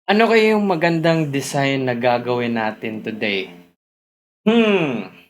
Ano kaya yung magandang design na gagawin natin today?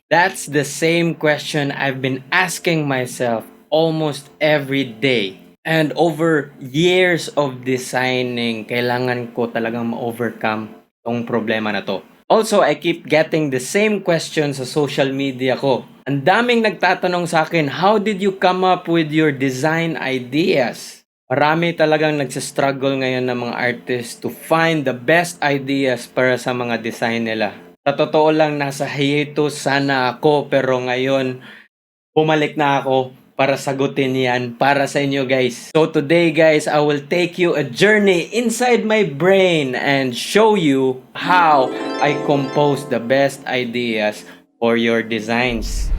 That's the same question I've been asking myself almost every day. And over years of designing, kailangan ko talagang ma-overcome tong problema na to. Also, I keep getting the same question sa social media ko. Ang daming nagtatanong sa akin, how did you come up with your design ideas? Marami talagang nagsistruggle ngayon ng mga artists to find the best ideas para sa mga design nila. Sa totoo lang, nasa hiatus sana ako pero ngayon bumalik na ako para sagutin yan para sa inyo guys. So today guys, I will take you a journey inside my brain and show you how I compose the best ideas for your designs.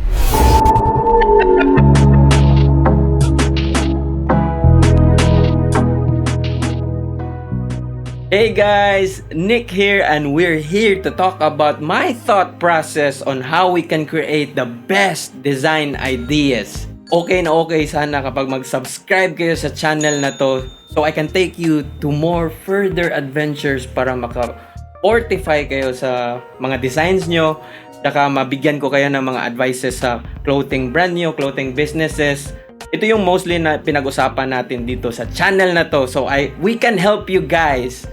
Hey guys, Nick here and we're here to talk about my thought process on how we can create the best design ideas. Okay na okay sana kapag mag-subscribe kayo sa channel na to so I can take you to more further adventures para maka-fortify kayo sa mga designs nyo. Saka mabigyan ko kayo ng mga advices sa clothing brand nyo, clothing businesses. Ito yung mostly na pinag-usapan natin dito sa channel na to. So we can help you guys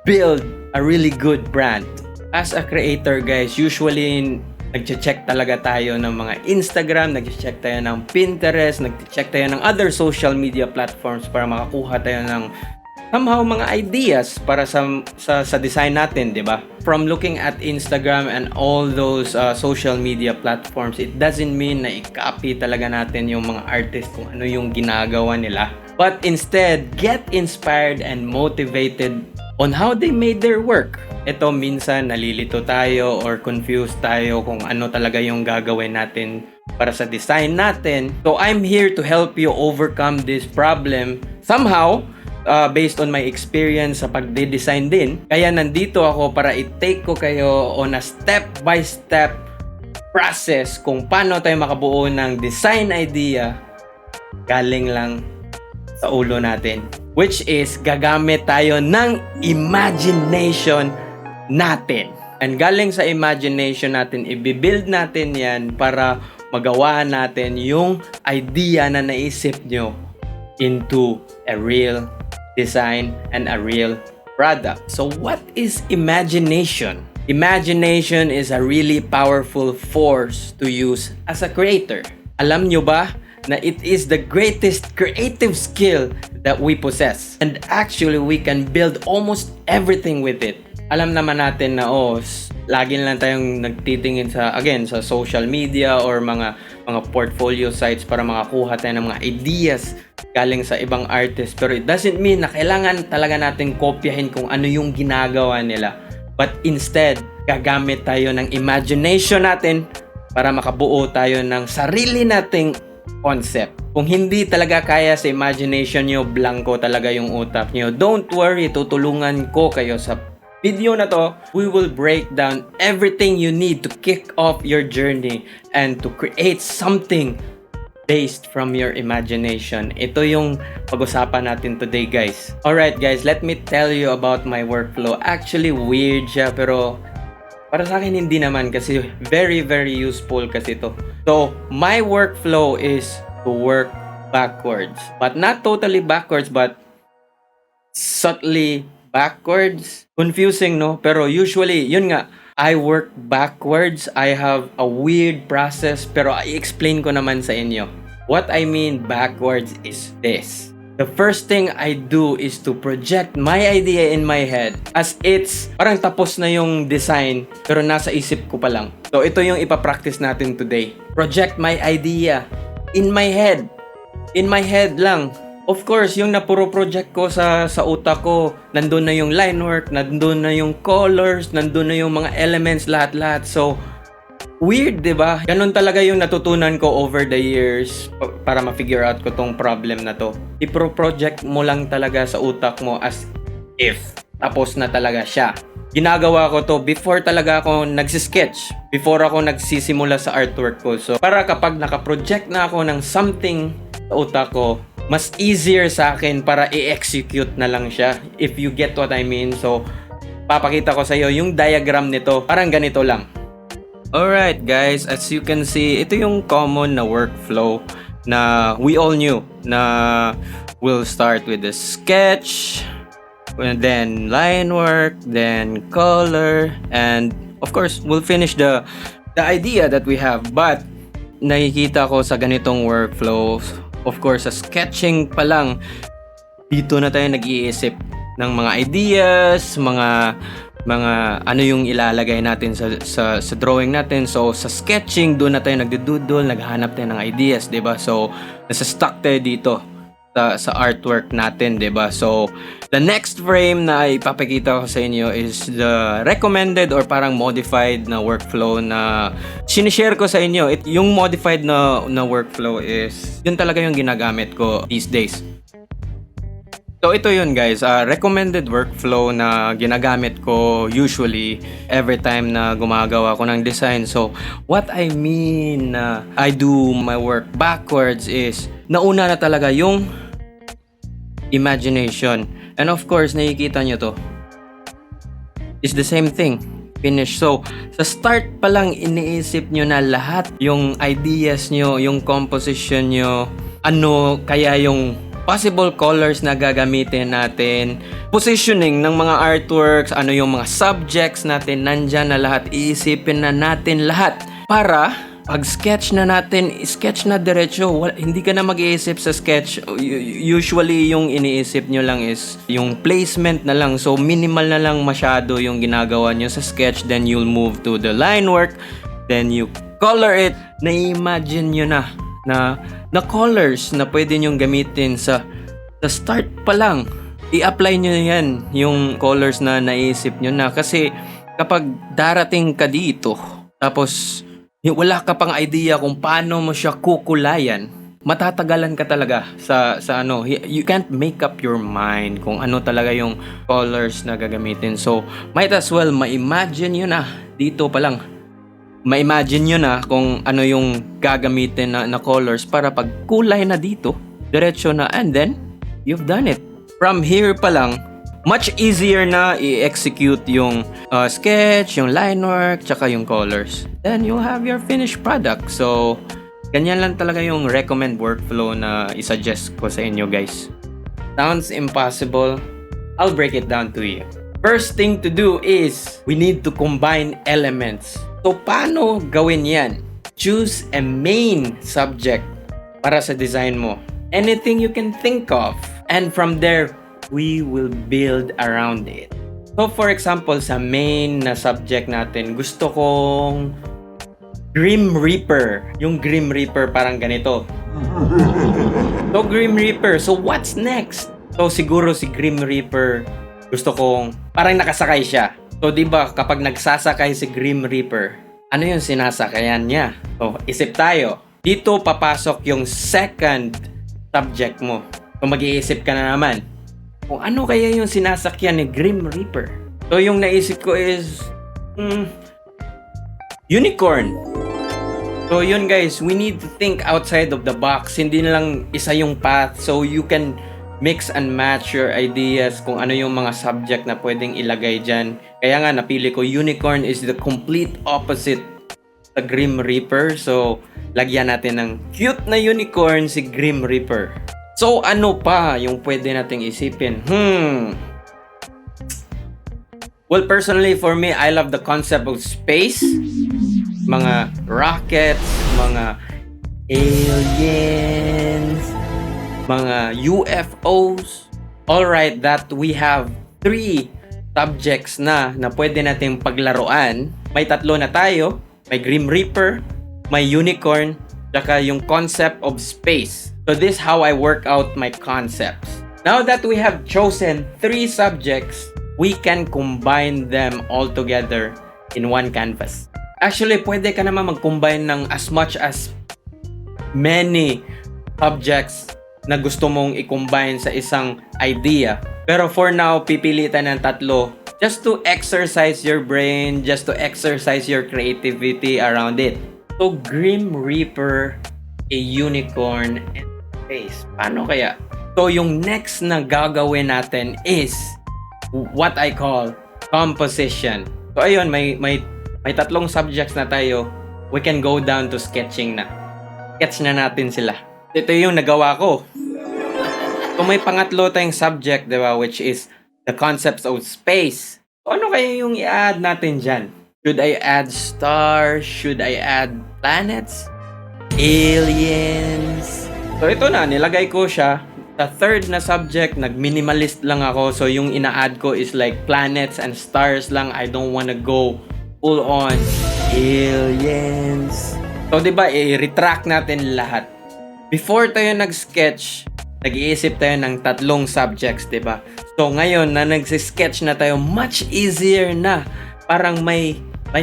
build a really good brand. As a creator guys, usually nagche-check talaga tayo ng mga Instagram, nagche-check tayo ng Pinterest, nagche-check tayo ng other social media platforms para makakuha tayo ng somehow mga ideas para sa design natin, 'di ba? From looking at Instagram and all those social media platforms, it doesn't mean na i-copy talaga natin yung mga artist kung ano yung ginagawa nila. But instead, get inspired and motivated on how they made their work. Ito minsan nalilito tayo or confused tayo kung ano talaga yung gagawin natin para sa design natin. So I'm here to help you overcome this problem somehow based on my experience sa pagde-design din. Kaya nandito ako para i-take ko kayo on a step-by-step process kung paano tayo makabuo ng design idea galing lang sa ulo natin. Which is, gagamit tayo ng imagination natin. And galing sa imagination natin, i-build natin yan para magawa natin yung idea na naisip nyo into a real design and a real product. So what is imagination? Imagination is a really powerful force to use as a creator. Alam nyo ba na it is the greatest creative skill that we possess. And actually, we can build almost everything with it. Alam naman natin na lagi lang tayong nagtitingin sa social media or mga portfolio sites para makakuha tayo ng mga ideas galing sa ibang artists. Pero it doesn't mean na kailangan talaga natin kopyahin kung ano yung ginagawa nila. But instead, gagamit tayo ng imagination natin para makabuo tayo ng sarili nating concept. Kung hindi talaga kaya sa imagination nyo, blanco talaga yung utak nyo, don't worry, tutulungan ko kayo sa video na to. We will break down everything you need to kick off your journey and to create something based from your imagination. Ito yung pag-usapan natin today guys. Alright guys, let me tell you about my workflow. Actually weird siya pero para sa akin hindi naman kasi very useful kasi ito. So, my workflow is to work backwards. But not totally backwards, but subtly backwards. Confusing, no? Pero usually, yun nga, I work backwards. I have a weird process, pero i-explain ko naman sa inyo. What I mean backwards is this. The first thing I do is to project my idea in my head as it's parang tapos na yung design pero nasa isip ko pa lang. So ito yung ipapractice natin today. Project my idea in my head. In my head lang. Of course, yung napuro project ko sa utak ko, nandun na yung line work, nandun na yung colors, nandun na yung mga elements, lahat-lahat. So weird, 'di ba? Ganun talaga yung natutunan ko over the years para ma-figure out ko tong problem na to. I-project mo lang talaga sa utak mo as if tapos na talaga siya. Ginagawa ko to before talaga ako nagsi-sketch, before ako nagsisimula sa artwork ko. So, para kapag naka-project na ako ng something sa utak ko, mas easier sa akin para i-execute na lang siya, if you get what I mean. So, papakita ko sa iyo yung diagram nito. Parang ganito lang. Alright guys, as you can see, ito yung common na workflow na we all knew na we'll start with the sketch, and then line work, then color, and of course, we'll finish the idea that we have. But nakikita ko sa ganitong workflows, of course, sa sketching pa lang, dito na tayo nag-iisip ng mga ideas, mga ano yung ilalagay natin sa drawing natin. So sa sketching, doon na tayo nagdududol, naghahanap tayo ng ideas, 'di ba? So nasa-stuck tayo dito sa artwork natin, 'di ba? So the next frame na ipapakita ko sa inyo is the recommended or parang modified na workflow na sinishare ko sa inyo. Yung modified na workflow is yun talaga yung ginagamit ko these days. So ito yun guys, recommended workflow na ginagamit ko usually every time na gumagawa ko ng design. So what I mean I do my work backwards is nauna na talaga yung imagination. And of course, nakikita nyo to. It's the same thing. Finish. So sa start pa lang iniisip nyo na lahat yung ideas nyo, yung composition nyo, ano kaya yung possible colors na gagamitin natin, positioning ng mga artworks, ano yung mga subjects natin, nandyan na lahat, iisipin na natin lahat para pag sketch na natin, sketch na diretso. Hindi ka na mag-iisip sa sketch. Usually yung iniisip nyo lang is yung placement na lang, so minimal na lang masyado yung ginagawa nyo sa sketch. Then you'll move to the line work, then you color it. Na-imagine nyo na colors na pwede nyong gamitin sa start pa lang. I-apply nyo yan, yung colors na naisip nyo na. Kasi kapag darating ka dito, tapos wala ka pang idea kung paano mo siya kukulayan, matatagalan ka talaga sa ano. You can't make up your mind kung ano talaga yung colors na gagamitin. So, might as well ma-imagine nyo na dito pa lang. Ma-imagine nyo na kung ano yung gagamitin na colors para pag kulay na dito, diretso na, and then, you've done it. From here pa lang, much easier na i-execute yung sketch, yung line work, tsaka yung colors. Then, you'll have your finished product. So, ganyan lang talaga yung recommend workflow na isuggest ko sa inyo, guys. Sounds impossible? I'll break it down to you. First thing to do is, we need to combine elements. So, paano gawin yan? Choose a main subject para sa design mo. Anything you can think of. And from there, we will build around it. So, for example, sa main na subject natin, gusto kong Grim Reaper. Yung Grim Reaper parang ganito. So, Grim Reaper. So, what's next? So, siguro si Grim Reaper, gusto kong parang nakasakay siya. So, di ba kapag nagsasakay si Grim Reaper, ano yung sinasakayan niya? So, isip tayo. Dito papasok yung second subject mo. So, mag-iisip ka na naman kung ano kaya yung sinasakyan ni Grim Reaper. So, yung naisip ko is unicorn. So, yun guys, we need to think outside of the box. Hindi na lang isa yung path. So, you can mix and match your ideas kung ano yung mga subject na pwedeng ilagay dyan. Kaya nga, napili ko unicorn is the complete opposite sa Grim Reaper. So, lagyan natin ng cute na unicorn si Grim Reaper. So, ano pa yung pwede nating isipin? Well, personally, for me, I love the concept of space. Mga rockets, mga aliens, mga UFOs. Alright, that we have 3 subjects na pwede nating paglaruan. May 3 na tayo. May Grim Reaper, may unicorn, tsaka yung concept of space. So this is how I work out my concepts. Now that we have chosen 3 subjects, we can combine them all together in one canvas. Actually, pwede ka naman mag-combine ng as much as many subjects na gusto mong i-combine sa isang idea. Pero for now, pipilitan ng 3 just to exercise your brain, just to exercise your creativity around it. So, Grim Reaper, a unicorn, and space. Paano kaya? So, yung next na gagawin natin is what I call composition. So ayun, may tatlong subjects na tayo. We can go down to sketching na. Sketch na natin sila. Ito yung nagawa ko. So may pangatlo tayong subject, di ba, which is the concepts of space. So ano kaya yung i-add natin dyan? Should I add stars? Should I add planets? Aliens? So ito na, nilagay ko siya. Sa third na subject, nag-minimalist lang ako. So yung ina-add ko is like planets and stars lang. I don't wanna go full on aliens. So diba, i-retract natin lahat. Before tayo nag-sketch, nag-iisip tayo ng tatlong subjects, diba? So ngayon na nag-sketch na tayo, much easier na. Parang may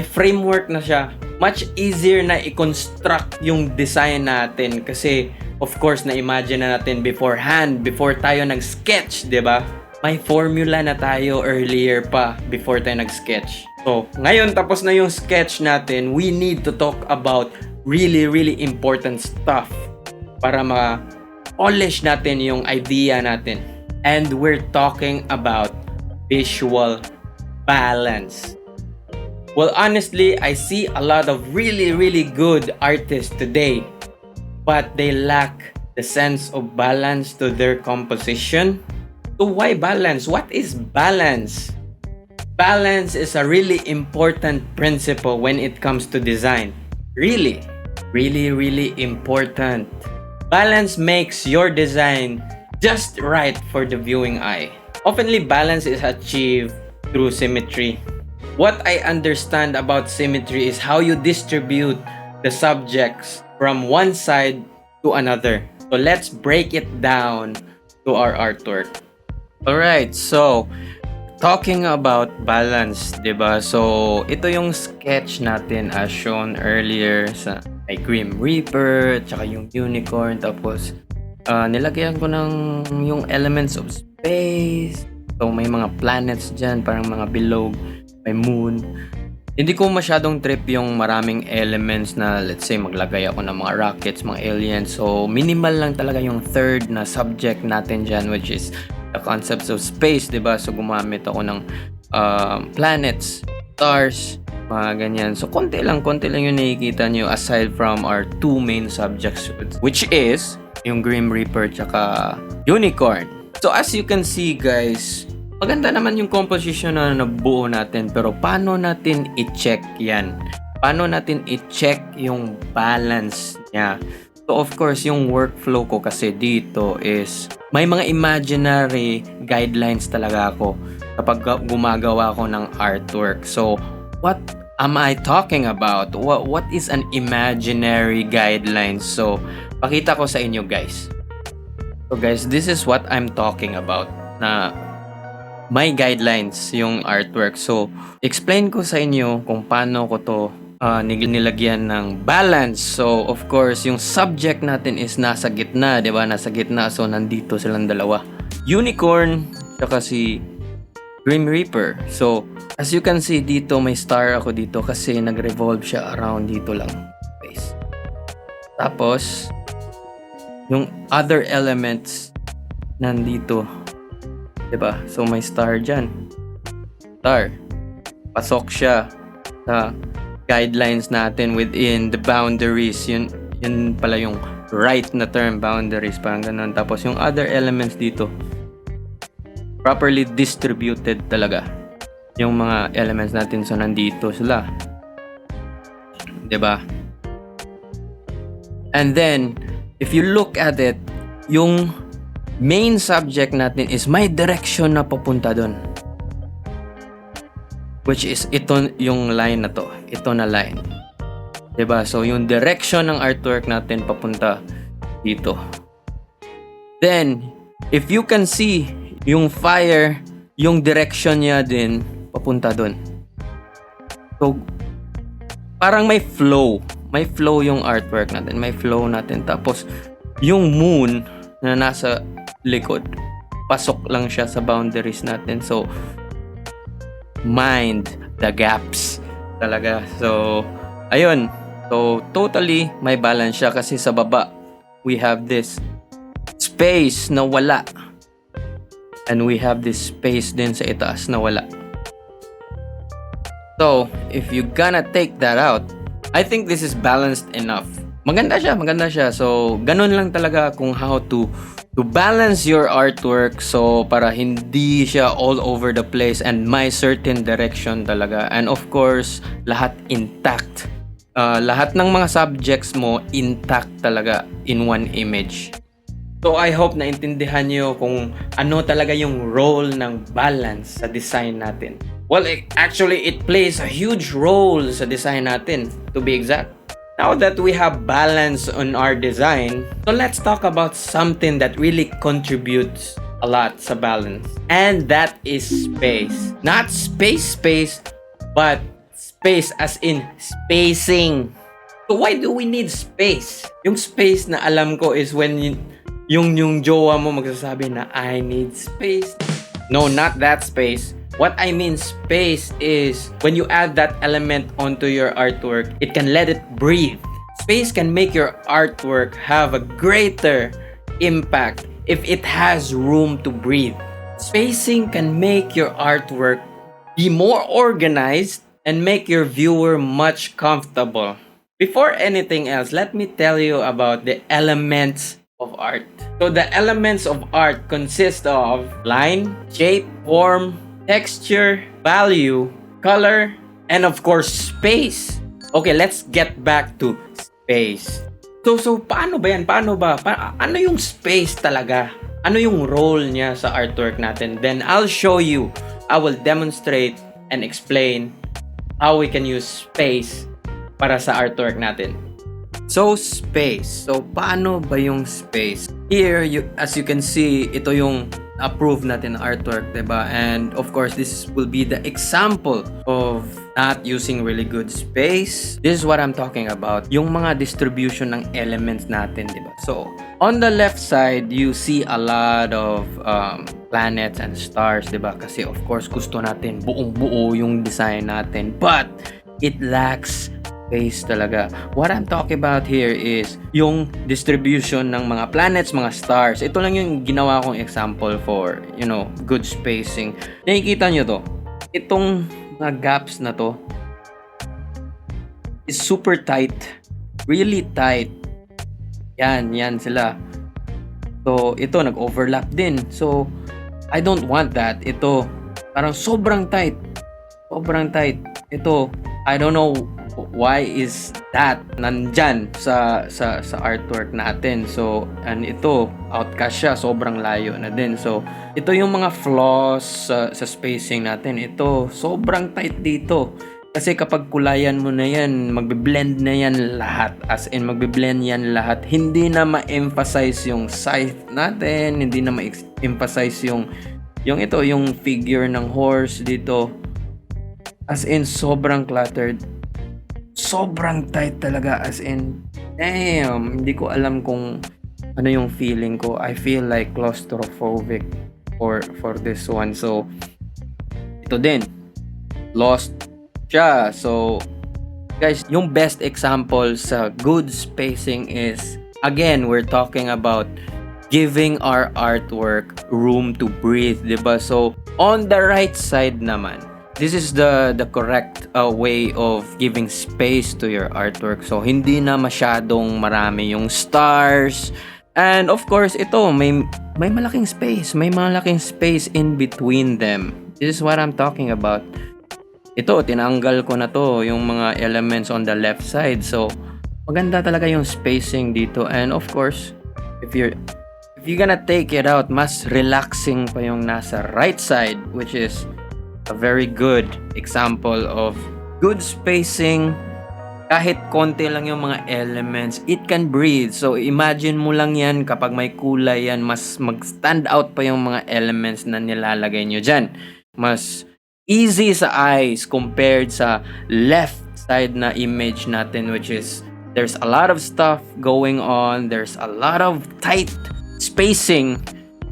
framework na siya. Much easier na i-construct yung design natin kasi of course na-imagine na natin beforehand, before tayo nag-sketch, 'di ba? May formula na tayo earlier pa before tayo nag-sketch. So, ngayon tapos na yung sketch natin, we need to talk about really important stuff para ma-polish natin yung idea natin. And we're talking about visual balance. Well, honestly, I see a lot of really good artists today, but they lack the sense of balance to their composition. So why balance? What is balance? Balance is a really important principle when it comes to design. Really important. Balance makes your design just right for the viewing eye. Oftenly, balance is achieved through symmetry. What I understand about symmetry is how you distribute the subjects from one side to another. So let's break it down to our artwork. Alright, so talking about balance, diba? So ito yung sketch natin as shown earlier sa Grim Reaper, tsaka yung unicorn, tapos nilagyan ko ng yung elements of space. So may mga planets dyan, parang mga bilog, may moon. Hindi ko masyadong trip yung maraming elements na let's say maglagay ako ng mga rockets, mga aliens. So minimal lang talaga yung third na subject natin dyan, which is the concepts of space, diba? So gumamit ako ng planets, stars, mga ganyan. So konti lang yung nakikita nyo aside from our two main subjects, which is yung Grim Reaper tsaka unicorn. So as you can see guys, maganda naman yung composition na nabuo natin, pero paano natin i-check yan? Paano natin i-check yung balance niya? So of course, yung workflow ko kasi dito is may mga imaginary guidelines talaga ako kapag gumagawa ko ng artwork. So what am I talking about? What is an imaginary guideline? So pakita ko sa inyo guys. So guys, this is what I'm talking about na may guidelines yung artwork. So, explain ko sa inyo kung paano ko to nilagyan ng balance. So, of course, yung subject natin is nasa gitna, di ba? Nasa gitna. So, nandito silang dalawa. Unicorn, saka si Grim Reaper. So, as you can see dito, may star ako dito kasi nag-revolve siya around dito lang. Space. Tapos, yung other elements nandito. Diba? So may star dyan. Star. Pasok siya sa guidelines natin within the boundaries. Yun pala yung right na term, boundaries. Parang ganun. Tapos yung other elements dito, properly distributed talaga. Yung mga elements natin. So nandito sila. Diba? And then, if you look at it, yung main subject natin is may direction na papunta doon. Which is ito yung line na to. Ito na line. Diba? So yung direction ng artwork natin papunta dito. Then, if you can see, yung fire, yung direction niya din papunta doon. So, parang may flow. May flow yung artwork natin. May flow natin. Tapos, yung moon na nasa likod, pasok lang siya sa boundaries natin. So, mind the gaps talaga. So, ayun. So, totally may balance siya kasi sa baba, we have this space na wala. And we have this space din sa itaas na wala. So, if you gonna take that out, I think this is balanced enough. Maganda siya, maganda siya. So, ganun lang talaga kung how to balance your artwork so para hindi siya all over the place and may certain direction talaga. And of course, lahat intact. Lahat ng mga subjects mo intact talaga in one image. So I hope na intindihan niyo kung ano talaga yung role ng balance sa design natin. Well, actually, it plays a huge role sa design natin, to be exact. Now that we have balance on our design, so let's talk about something that really contributes a lot sa balance. And that is space. Not space, but space as in spacing. So why do we need space? Yung space na alam ko is when yung jowa mo magsasabi na I need space. No, not that space. What I mean space is when you add that element onto your artwork, it can let it breathe. Space can make your artwork have a greater impact if it has room to breathe. Spacing can make your artwork be more organized and make your viewer much comfortable. Before anything else, let me tell you about the elements of art. So the elements of art consist of line, shape, form, texture, value, color, and of course space. Okay, let's get back to space. So paano ba yan? Ano yung space talaga? Ano yung role niya sa artwork natin? Then I'll show you. I will demonstrate and explain how we can use space para sa artwork natin. So, space. So, paano ba yung space? Here, as you can see, ito yung approved natin na artwork, diba? And of course, this will be the example of not using really good space. This is what I'm talking about. Yung mga distribution ng elements natin, diba? So, on the left side, you see a lot of planets and stars, diba? Kasi of course, gusto natin buong-buo yung design natin. But, it lacks space talaga. What I'm talking about here is yung distribution ng mga planets, mga stars. Ito lang yung ginawa kong example for, good spacing. Nakikita nyo to. Itong mga gaps na to is super tight. Really tight. Yan sila. So, ito nag-overlap din. So, I don't want that. Ito, parang sobrang tight. Sobrang tight. Ito, I don't know why is that nandyan sa artwork natin. So, and ito, outcast siya, sobrang layo na din. So, ito yung mga flaws sa spacing natin. Ito, sobrang tight dito. Kasi kapag kulayan mo na yan, magbe-blend na yan lahat. As in, magbe-blend yan lahat. Hindi na ma-emphasize yung size natin. Hindi na ma-emphasize yung figure ng horse dito. As in, sobrang cluttered. Sobrang tight talaga, as in, damn, hindi ko alam kung ano yung feeling ko. I feel like claustrophobic for this one. So, ito din, lost siya. So, guys, yung best example sa good spacing is, again, we're talking about giving our artwork room to breathe, diba? So, on the right side naman, this is the correct way of giving space to your artwork. So, hindi na masyadong marami yung stars. And of course, ito, may malaking space. May malaking space in between them. This is what I'm talking about. Ito, tinanggal ko na to, yung mga elements on the left side. So, maganda talaga yung spacing dito. And of course, if you're gonna take it out, mas relaxing pa yung nasa right side, which is a very good example of good spacing. Kahit konti lang yung mga elements, it can breathe. So, imagine mo lang yan kapag may kulay yan, mas mag-stand out pa yung mga elements na nilalagay nyo dyan. Mas easy sa eyes compared sa left side na image natin, which is there's a lot of stuff going on. There's a lot of tight spacing,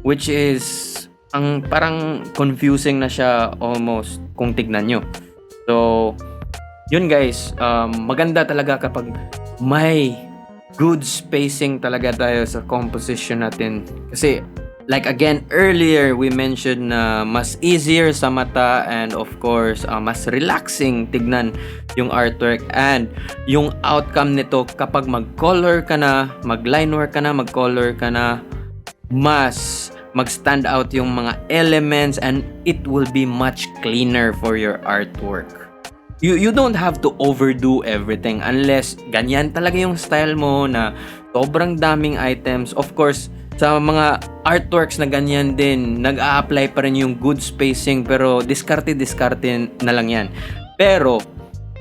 which is ang parang confusing na siya almost kung tignan nyo. So, yun guys, maganda talaga kapag may good spacing talaga tayo sa composition natin. Kasi Like again, earlier we mentioned na mas easier sa mata and of course, mas relaxing tignan yung artwork and yung outcome nito kapag mag-color ka na, mag-line work ka na, mag-color ka na, mas mag-stand out yung mga elements and it will be much cleaner for your artwork. You don't have to overdo everything unless ganyan talaga yung style mo na sobrang daming items. Of course, sa mga artworks na ganyan din, nag-a-apply pa rin yung good spacing pero diskarte-diskarte na lang yan. Pero,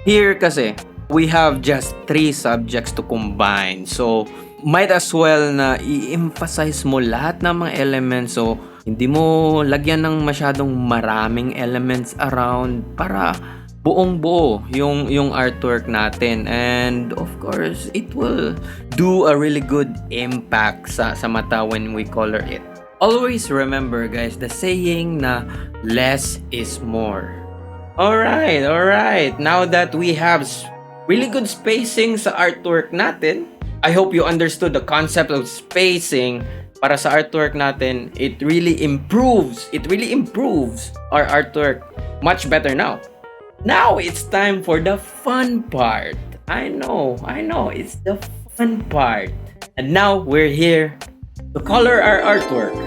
here kasi, we have just 3 subjects to combine. So, might as well na i-emphasize mo lahat ng mga elements. So, hindi mo lagyan ng masyadong maraming elements around para buong buo yung artwork natin, and of course it will do a really good impact sa mata when we color it. Always remember guys, the saying na less is more. Alright, now that we have really good spacing sa artwork natin, I hope you understood the concept of spacing para sa artwork natin. It really improves our artwork much better now. Now it's time for the fun part. I know, it's the fun part. And now we're here to color our artwork.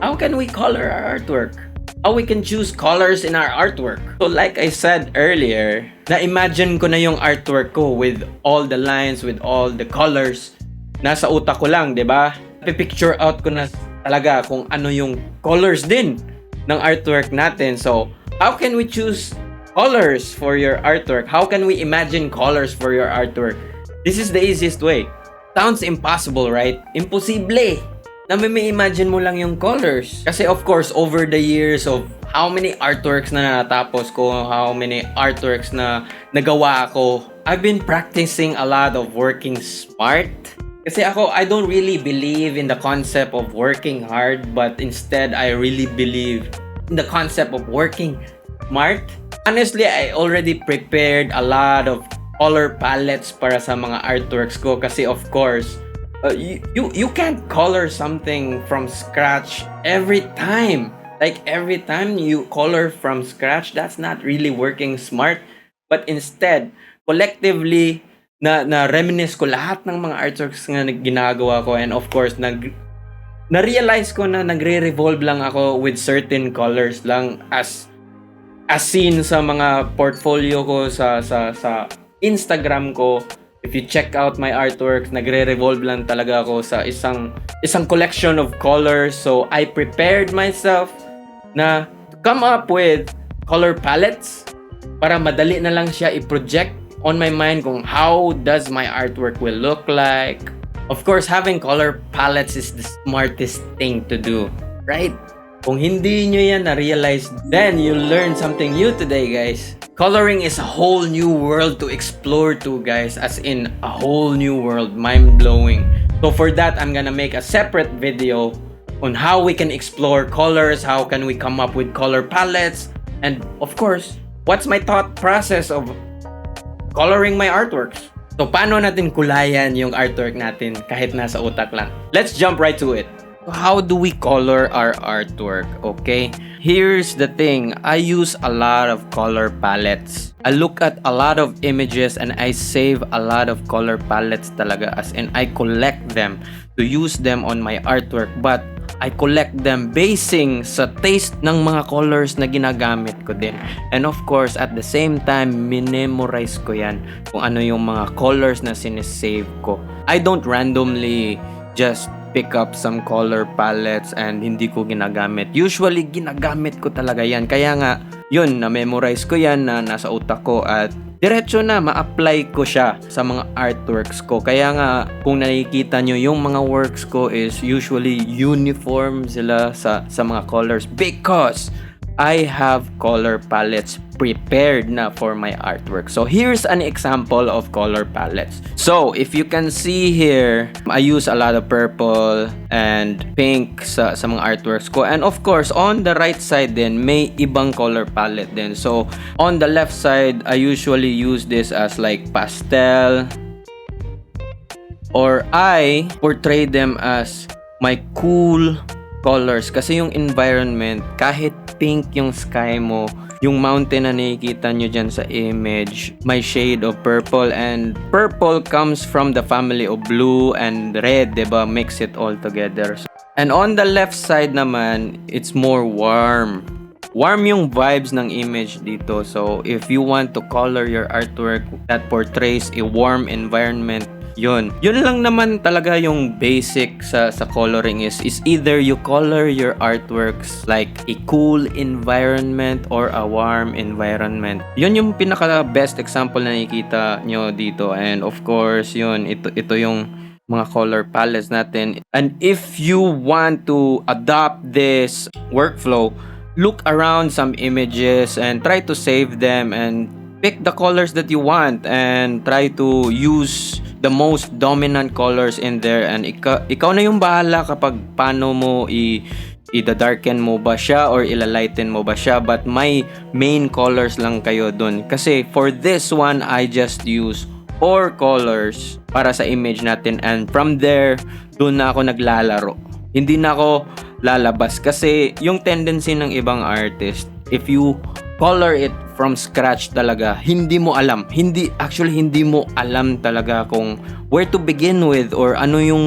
How can we color our artwork? How we can choose colors in our artwork? So like I said earlier, na-imagine ko na yung artwork ko with all the lines, with all the colors. Nasa utak ko lang, 'di ba? Pipicture out ko na talaga kung ano yung colors din ng artwork natin. So, how can we choose colors for your artwork? How can we imagine colors for your artwork? This is the easiest way. Sounds impossible, right? Imposible na may imagine mo lang yung colors. Kasi of course, over the years of how many artworks na natapos ko, how many artworks na nagawa ko, I've been practicing a lot of working smart. Kasi ako, I don't really believe in the concept of working hard, but instead, I really believe in the concept of working smart. Honestly, I already prepared a lot of color palettes para sa mga artworks ko kasi of course, you can't color something from scratch every time. Like every time you color from scratch, that's not really working smart. But instead, collectively, na reminisce ko lahat ng mga artworks na ginagawa ko, and of course, na-realize ko na nagre-revolve lang ako with certain colors lang as seen sa mga portfolio ko sa Instagram ko. If you check out my artworks, nagre-revolve lang talaga ako sa isang collection of colors. So I prepared myself na to come up with color palettes para madali na lang siya i-project on my mind kung how does my artwork will look like. Of course, having color palettes is the smartest thing to do, right? Kung hindi nyo yan na-realize, then you learn something new today, guys. Coloring is a whole new world to explore to, guys. As in, a whole new world. Mind-blowing. So for that, I'm gonna make a separate video on how we can explore colors, how can we come up with color palettes, and of course, what's my thought process of coloring my artworks. So paano natin kulayan yung artwork natin kahit nasa utak lang? Let's jump right to it. How do we color our artwork? Okay, here's the thing. I use a lot of color palettes. I look at a lot of images and I save a lot of color palettes talaga, as in I collect them to use them on my artwork, but I collect them basing sa taste ng mga colors na ginagamit ko din. And of course, at the same time, minemorize ko yan kung ano yung mga colors na sinesave ko. I don't randomly just pick up some color palettes and hindi ko ginagamit. Usually, ginagamit ko talaga yan. Kaya nga, yun, na-memorize ko yan na nasa utak ko at diretso na ma-apply ko siya sa mga artworks ko. Kaya nga, kung nakikita nyo, yung mga works ko is usually uniform sila sa mga colors because I have color palettes prepared na for my artwork. So here's an example of color palettes. So if you can see here, I use a lot of purple and pink sa mga artworks ko. And of course, on the right side din, may ibang color palette din. So on the left side, I usually use this as like pastel, or I portray them as my cool colors kasi yung environment, kahit pink yung sky mo, yung mountain na nakikita nyo dyan sa image, may shade of purple, and purple comes from the family of blue and red, diba? Mix it all together. And on the left side naman, it's more warm. Warm yung vibes ng image dito. So, if you want to color your artwork that portrays a warm environment, yun lang naman talaga yung basic sa coloring is either you color your artworks like a cool environment or a warm environment. Yun yung pinaka best example na nakikita nyo dito. And of course, yun, ito yung mga color palettes natin. And if you want to adopt this workflow, look around some images and try to save them and pick the colors that you want and try to use the most dominant colors in there, and ikaw na yung bahala kapag paano mo i-darken mo ba siya or ilalighten mo ba siya, but may main colors lang kayo dun. Kasi for this one, I just use 4 colors para sa image natin, and from there, dun na ako naglalaro. Hindi na ako lalabas kasi yung tendency ng ibang artist, if you color it from scratch talaga, hindi mo alam talaga kung where to begin with or ano yung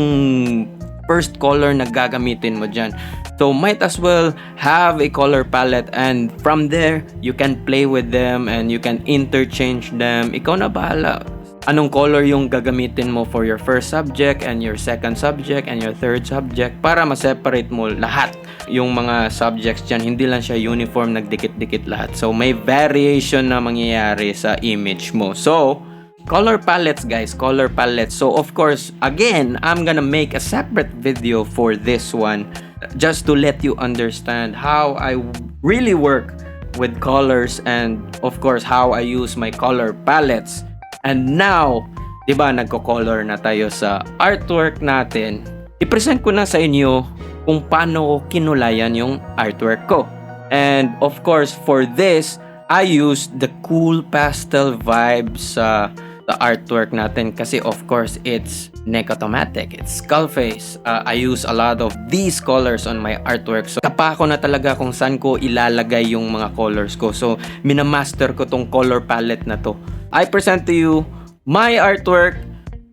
first color na gagamitin mo dyan. So might as well have a color palette, and from there you can play with them and you can interchange them. Ikaw na bahala anong color yung gagamitin mo for your first subject and your second subject and your third subject para ma-separate mo lahat yung mga subjects dyan. Hindi lang siya uniform, nagdikit-dikit lahat. So, may variation na mangyayari sa image mo. So, color palettes guys, color palettes. So, of course, again, I'm gonna make a separate video for this one just to let you understand how I really work with colors and, of course, how I use my color palettes. And now, di ba, nagko-color na tayo sa artwork natin. I-present ko na sa inyo kung paano ko kinulayan yung artwork ko. And of course, for this, I use the cool pastel vibes sa artwork natin kasi of course, it's Nik-O-Tomatic, it's Skullface. I use a lot of these colors on my artwork. So, tapa ko na talaga kung saan ko ilalagay yung mga colors ko. So, minamaster ko tong color palette na to. I present to you my artwork,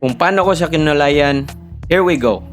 kung paano ko siya kinulayan. Here we go.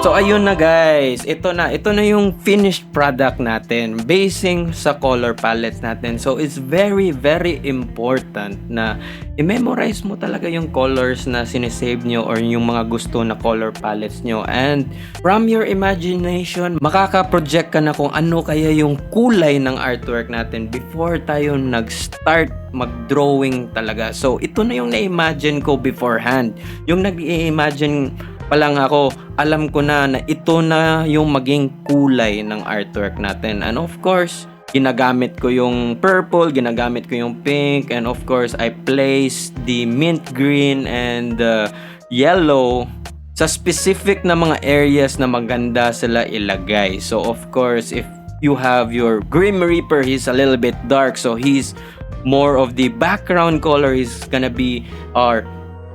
So ayun na guys, ito na yung finished product natin basing sa color palettes natin. So it's very very important na i-memorize mo talaga yung colors na sinesave nyo or yung mga gusto na color palettes nyo, and from your imagination makaka-project ka na kung ano kaya yung kulay ng artwork natin before tayo nag-start mag-drawing talaga. So ito na yung na-imagine ko beforehand. Yung nag-i-imagine pa lang ako, alam ko na ito na yung maging kulay ng artwork natin. And of course, ginagamit ko yung purple, ginagamit ko yung pink, and of course, I placed the mint green and the yellow sa specific na mga areas na maganda sila ilagay. So of course, if you have your Grim Reaper, he's a little bit dark, so he's more of the background color is gonna be our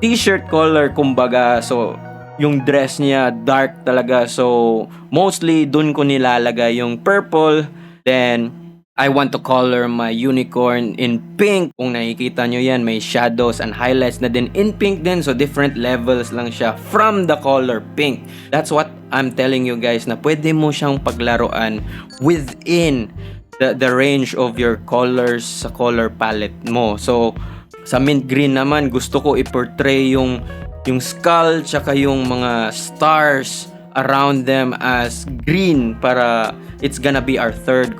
t-shirt color, kumbaga. So yung dress niya dark talaga, so mostly dun ko nilalagay yung purple. Then I want to color my unicorn in pink. Kung nakikita nyo yan, may shadows and highlights na din in pink din, so different levels lang siya from the color pink. That's what I'm telling you guys, na pwede mo siyang paglaruan within the range of your colors sa color palette mo. So sa mint green naman, gusto ko i-portray yung skull tsaka yung mga stars around them as green para it's gonna be our third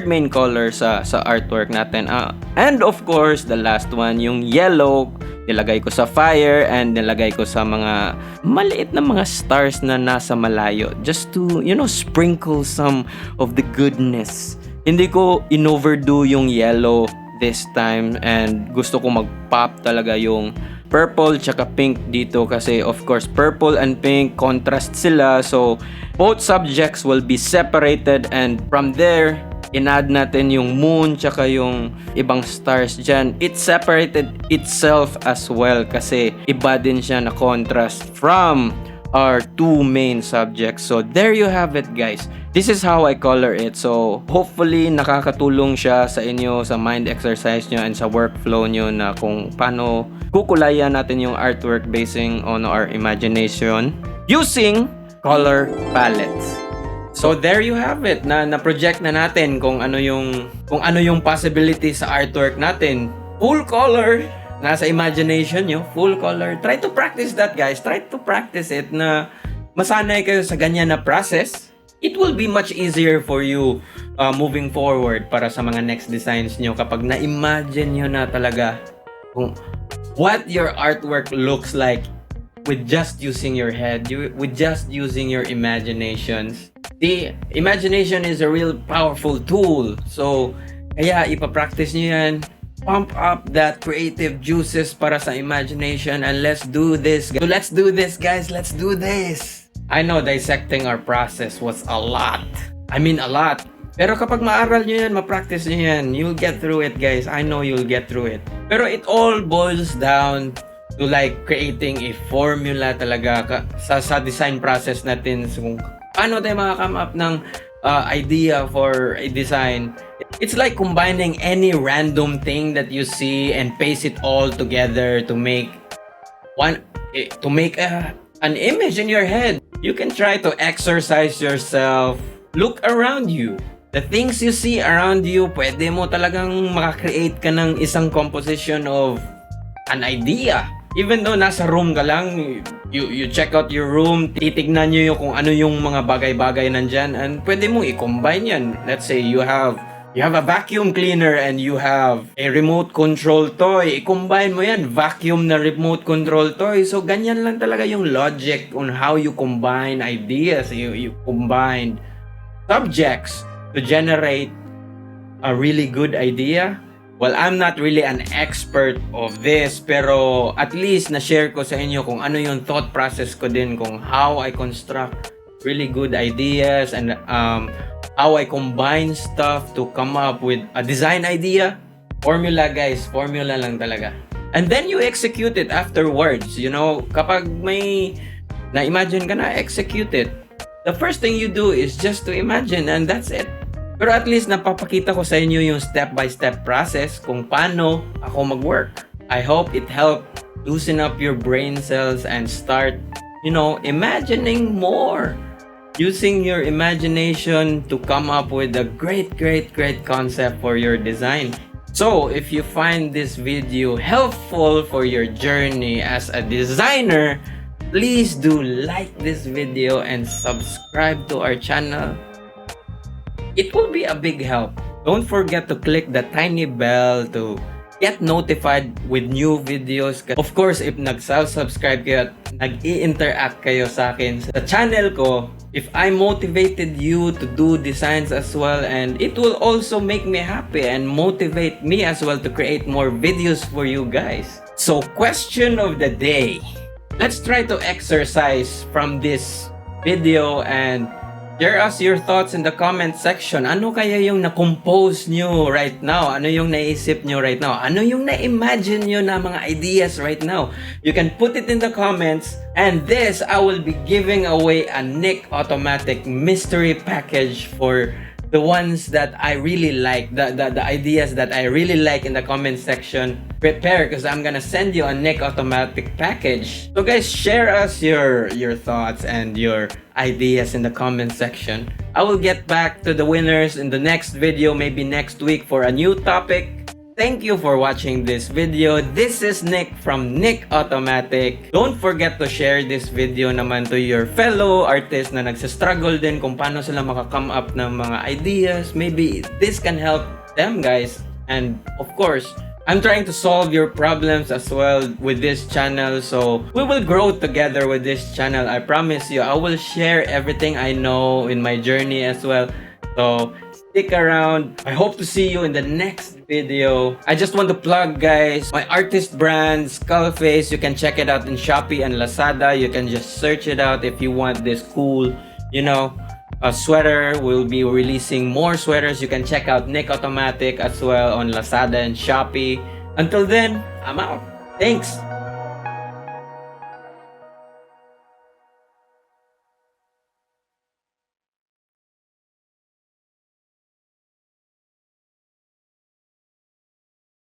main color sa artwork natin. And of course, the last one, yung yellow, nilagay ko sa fire and nilagay ko sa mga maliit na mga stars na nasa malayo, just to, sprinkle some of the goodness. Hindi ko in-overdo yung yellow this time, and gusto ko mag-pop talaga yung purple tsaka pink dito kasi of course purple and pink contrast sila, so both subjects will be separated, and from there in-add natin yung moon tsaka yung ibang stars dyan. It separated itself as well kasi iba din siya na contrast from our two main subjects. So there you have it, guys. This is how I color it. So hopefully nakakatulong siya sa inyo sa mind exercise nyo and sa workflow nyo na kung paano kukulayan natin yung artwork basing on our imagination using color palettes. So there you have it. Na-project na natin kung ano yung possibility sa artwork natin. Full color. Nasa imagination nyo, full color. Try to practice that, guys. Try to practice it na masanay kayo sa ganyan na process. It will be much easier for you moving forward para sa mga next designs nyo kapag na-imagine nyo na talaga kung what your artwork looks like with just using your head, with just using your imaginations. The imagination is a real powerful tool. So, kaya ipapractice nyo yan. Pump up that creative juices para sa imagination and let's do this. So let's do this, guys. Let's do this. I know dissecting our process was a lot. I mean a lot. Pero kapag maaral nyo yan, ma-practice nyo yan, you'll get through it, guys. I know you'll get through it. Pero it all boils down to like creating a formula talaga sa design process natin. So kung paano tayo makakame up ng idea for a design. It's like combining any random thing that you see and paste it all together to make an image in your head. You can try to exercise yourself. Look around you. The things you see around you, pwede mo talagang makakreate ka ng isang composition of an idea. Even though nasa room ka lang, you check out your room, titignan nyo yung kung ano yung mga bagay-bagay nandyan, and pwede mo i-combine yan. Let's say you have a vacuum cleaner and you have a remote control toy. I-combine mo yan, vacuum na remote control toy. So ganyan lang talaga yung logic on how you combine ideas. You combine subjects to generate a really good idea. Well, I'm not really an expert of this, pero at least na-share ko sa inyo kung ano yung thought process ko din, kung how I construct really good ideas and how I combine stuff to come up with a design idea. Formula, guys. Formula lang talaga. And then you execute it afterwards. You know, kapag may na-imagine ka na, execute it. The first thing you do is just to imagine and that's it. Pero at least napapakita ko sa inyo yung step-by-step process kung paano ako mag-work. I hope it helped loosen up your brain cells and start, imagining more. Using your imagination to come up with a great concept for your design. So, if you find this video helpful for your journey as a designer, please do like this video and subscribe to our channel. It will be a big help. Don't forget to click the tiny bell to get notified with new videos. Of course, if nag-subscribe kayo at nag-i-interact kayo sa akin sa channel ko, if I motivated you to do designs as well, and it will also make me happy and motivate me as well to create more videos for you guys. So, question of the day. Let's try to exercise from this video and share us your thoughts in the comment section. Ano kaya yung na-compose nyo right now? Ano yung naisip nyo right now? Ano yung na-imagine nyo na mga ideas right now? You can put it in the comments. And this, I will be giving away a Nik Automatic mystery package for the ones that I really like, the ideas that I really like in the comment section. Prepare because I'm gonna send you a Nik Automatic package. So guys, share us your thoughts and your ideas in the comment section. I will get back to the winners in the next video, maybe next week for a new topic. Thank you for watching this video. This is Nik from Nik Automatic. Don't forget to share this video naman to your fellow artists na nagsastruggle din kung paano sila makakome up ng mga ideas. Maybe this can help them, guys. And of course, I'm trying to solve your problems as well with this channel. So we will grow together with this channel. I promise you, I will share everything I know in my journey as well. So stick around. I hope to see you in the next video. I just want to plug, guys, my artist brand, Skullface. You can check it out in Shopee and Lazada. You can just search it out if you want this cool, sweater. We'll be releasing more sweaters. You can check out Nik Automatic as well on Lazada and Shopee. Until then, I'm out. Thanks.